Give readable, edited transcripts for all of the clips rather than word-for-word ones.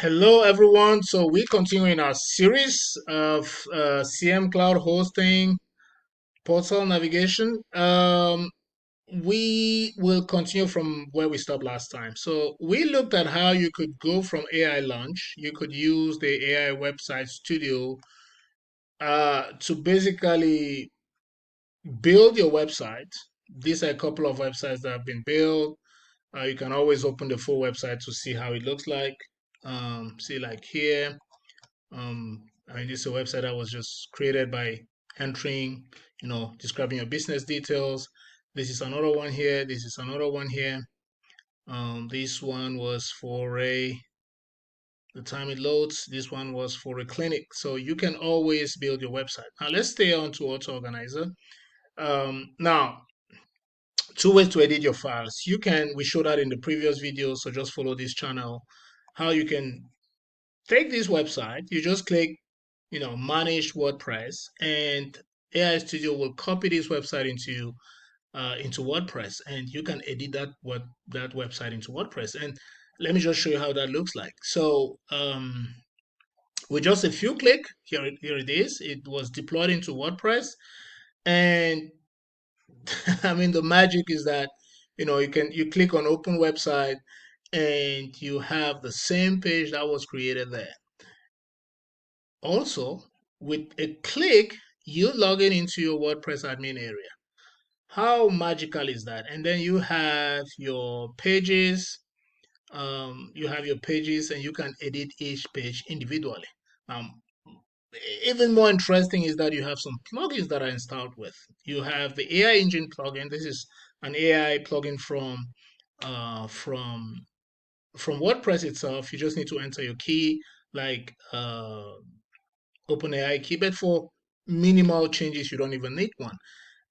Hello, everyone. So we continue in our series of CMCloud hosting portal navigation. We will continue from where we stopped last time. So we looked at how you could go from AI Launch. You could use the AI website studio to basically build your website. These are a couple of websites that have been built. You can always open the full website to see how it looks like. See, like here. This is a website that was just created by entering, describing your business details. This is another one here. This is another one here. This one was for the time it loads. This one was for a clinic. So you can always build your website. Now let's stay on to Auto Organizer. Now, two ways to edit your files. We showed that in the previous video. So just follow this channel. How you can take this website, you just click manage WordPress, and AI Studio will copy this website into WordPress, and you can edit that website into WordPress. And let me just show you how that looks like. So with just a few click, here it is. It was deployed into WordPress, and the magic is that you click on open website, and you have the same page that was created there. Also, with a click, you log in into your WordPress admin area. How magical is that? And then you have your pages. And you can edit each page individually. Um, Even more interesting is that you have some plugins that are installed with. You have the AI Engine plugin. This is an AI plugin from WordPress itself. You just need to enter your key, like OpenAI key, but for minimal changes, you don't even need one.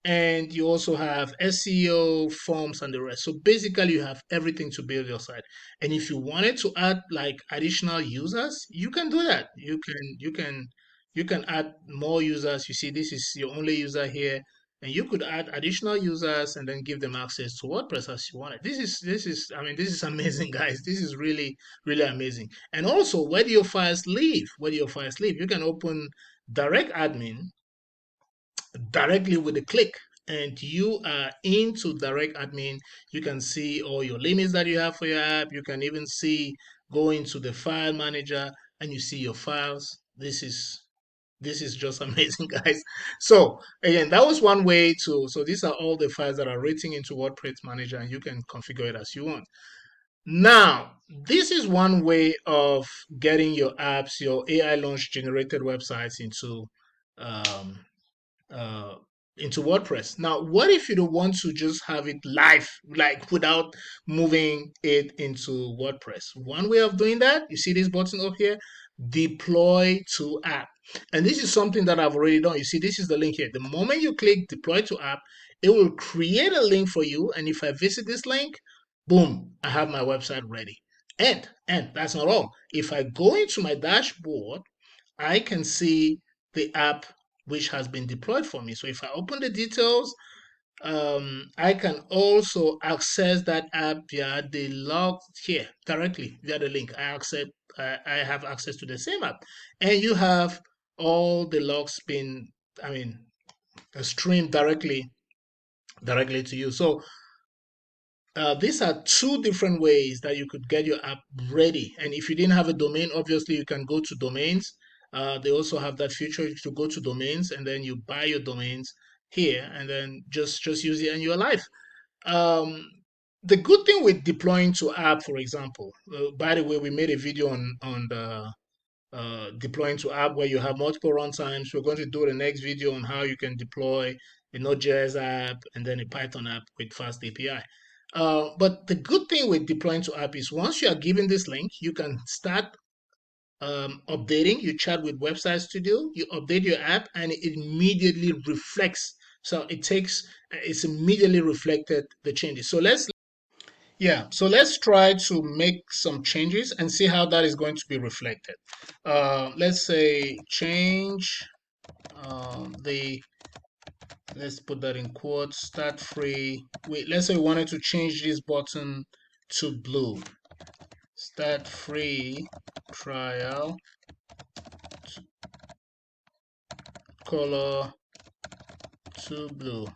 And you also have SEO, forms, and the rest. So basically, you have everything to build your site. And if you wanted to add like additional users, you can do that. You can add more users. You see, this is your only user here, and you could add additional users and then give them access to WordPress as you want it. This is amazing, guys. This is really really amazing. And also, where do your files live? Where do your files live? You can open direct admin directly with a click, and you are into direct admin. You can see all your limits that you have for your app. You can even see, go into the file manager, and you see your files. This is just amazing, guys. So again, that was one way to, so these are all the files that are written into WordPress manager, and you can configure it as you want. Now, this is one way of getting your apps, your AI launch generated websites um, uh, into WordPress. Now, what if you don't want to just have it live, like without moving it into WordPress? One way of doing that, you see this button up here, deploy to app. And this is something that I've already done. You see, this is the link here. The moment you click deploy to app, it will create a link for you. And if I visit this link, boom, I have my website ready. And that's not all. If I go into my dashboard, I can see the app which has been deployed for me. So if I open the details, I can also access that app via the log here directly via the link. I have access to the same app, and you have all the logs being, I mean, streamed directly to you. So these are two different ways that you could get your app ready. And if you didn't have a domain, obviously you can go to domains. They also have that feature to go to domains, and then you buy your domains here, and then just use it and you're live. Um, the good thing with deploying to app, for example, by the way, we made a video on the deploying to app where you have multiple runtimes. We're going to do the next video on how you can deploy a Node.js app and then a Python app with fast API. But the good thing with deploying to app is once you are given this link, you can start updating. You chat with Website Studio, you update your app, and it immediately reflects. So it's immediately reflected the changes. So let's try to make some changes and see how that is going to be reflected. Let's say change the, let's put that in quotes, start free. Wait, let's say we wanted to change this button to blue. start free trial color to blue.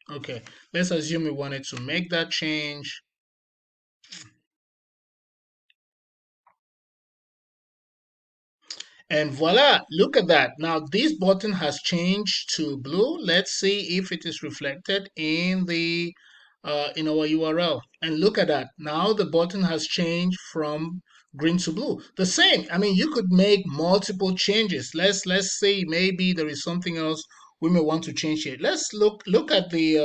Okay, let's assume we wanted to make that change. And voila, look at that. Now this button has changed to blue. Let's see if it is reflected in our URL. And look at that. Now the button has changed from green to blue. The same. I mean, you could make multiple changes. Let's say maybe there is something else we may want to change here. Let's look at the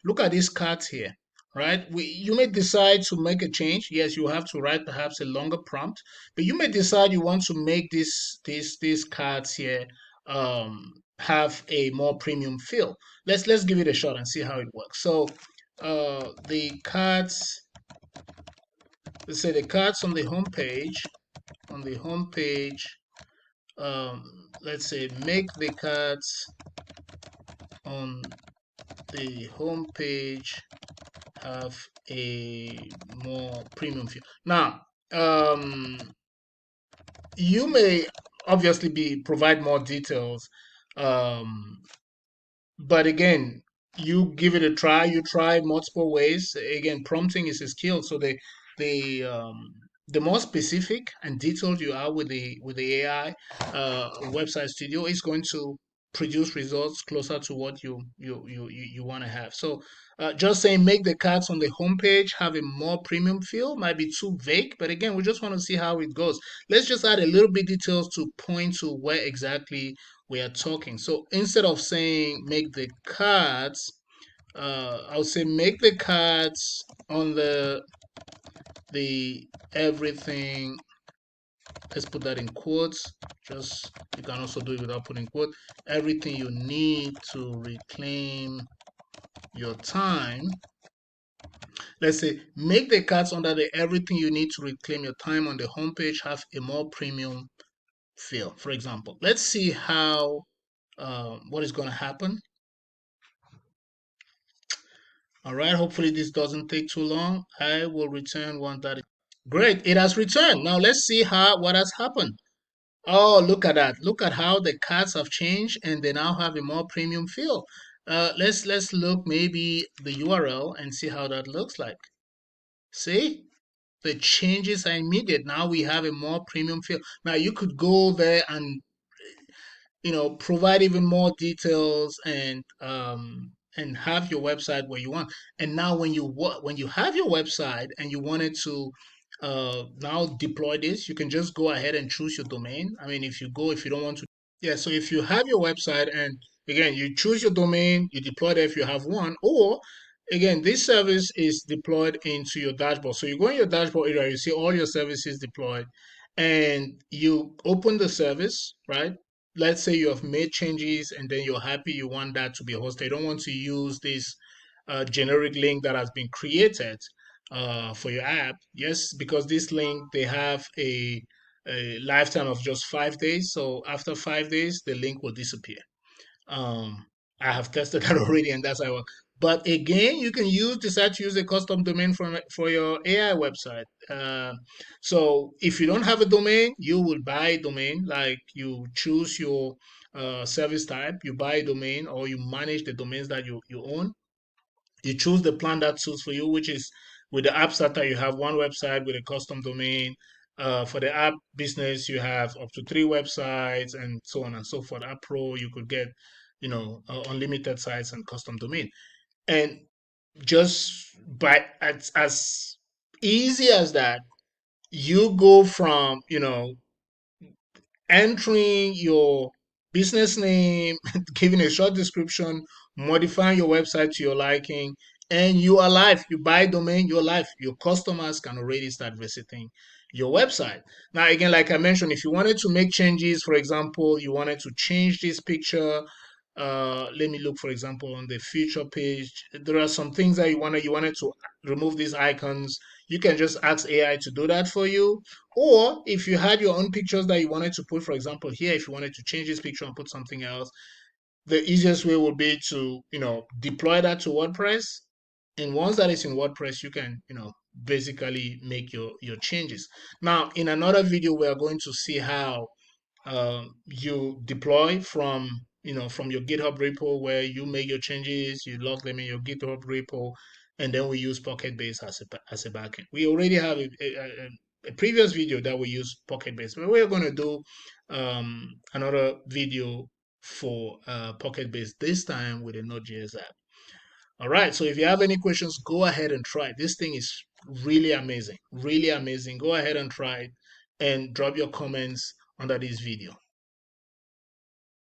look at these cards here. Right? You may decide to make a change. Yes, you have to write perhaps a longer prompt, but you may decide you want to make these cards here have a more premium feel. Let's give it a shot and see how it works. So the cards, let's say the cards on the home page, let's say make the cards on the home page have a more premium feel. Now, you may obviously be provide more details, um, but again, you give it a try. You try multiple ways. Again, prompting is a skill. So the the more specific and detailed you are with the AI website studio, is going to produce results closer to what you want to have. So just saying make the cards on the homepage have a more premium feel might be too vague, but again, we just want to see how it goes. Let's just add a little bit details to point to where exactly we are talking. So instead of saying make the cards, I'll say make the cards on the everything. Let's put that in quotes. Just you can also do it without putting quote. Everything you need to reclaim your time. Let's say make the cards under the everything you need to reclaim your time on the homepage have a more premium feel. For example, let's see how what is going to happen. All right, hopefully this doesn't take too long. I will return once that is great. It has returned. Now let's see how what has happened. Oh, look at that. Look at how the cards have changed and they now have a more premium feel. Let's look maybe the URL and see how that looks like. See? The changes are immediate. Now we have a more premium feel. Now you could go there and provide even more details and have your website where you want. And now when you have your website and you wanted to now deploy this, you can just go ahead and choose your domain. I mean, if you don't want to, yeah, so if you have your website and again you choose your domain, you deploy it if you have one, or again this service is deployed into your dashboard. So you go in your dashboard area, you see all your services deployed, and you open the service, right? Let's say you have made changes and then you're happy you want that to be hosted. You don't want to use this generic link that has been created for your app. Yes, because this link they have a lifetime of just 5 days. So after 5 days, the link will disappear. Um, I have tested that already, and that's how. But again, you can decide to use a custom domain for your AI website. So if you don't have a domain, you will buy a domain. Like you choose your service type, you buy a domain, or you manage the domains that you own. You choose the plan that suits for you, which is with the app starter, you have one website with a custom domain. For the app business, you have up to 3 websites and so on and so forth. App Pro, you could get, unlimited sites and custom domain. And just by as easy as that, you go from, entering your business name, giving a short description, modifying your website to your liking, and you are live. You buy domain, you're live. Your customers can already start visiting your website. Now, again, like I mentioned, if you wanted to make changes, for example, you wanted to change this picture. Let me look, for example, on the feature page. There are some things that you wanted to remove these icons. You can just ask AI to do that for you. Or if you had your own pictures that you wanted to put, for example, here, if you wanted to change this picture and put something else, the easiest way would be to, deploy that to WordPress. And once that is in WordPress, you can, basically make your changes. Now, in another video, we are going to see how you deploy from from your GitHub repo where you make your changes, you log them in your GitHub repo, and then we use Pocket Base as a backend. We already have a previous video that we use Pocket Base, but we're going to do another video for Pocket Base, this time with a Node.js app. All right, so if you have any questions, go ahead and try it. This thing is really amazing, really amazing. Go ahead and try it and drop your comments under this video.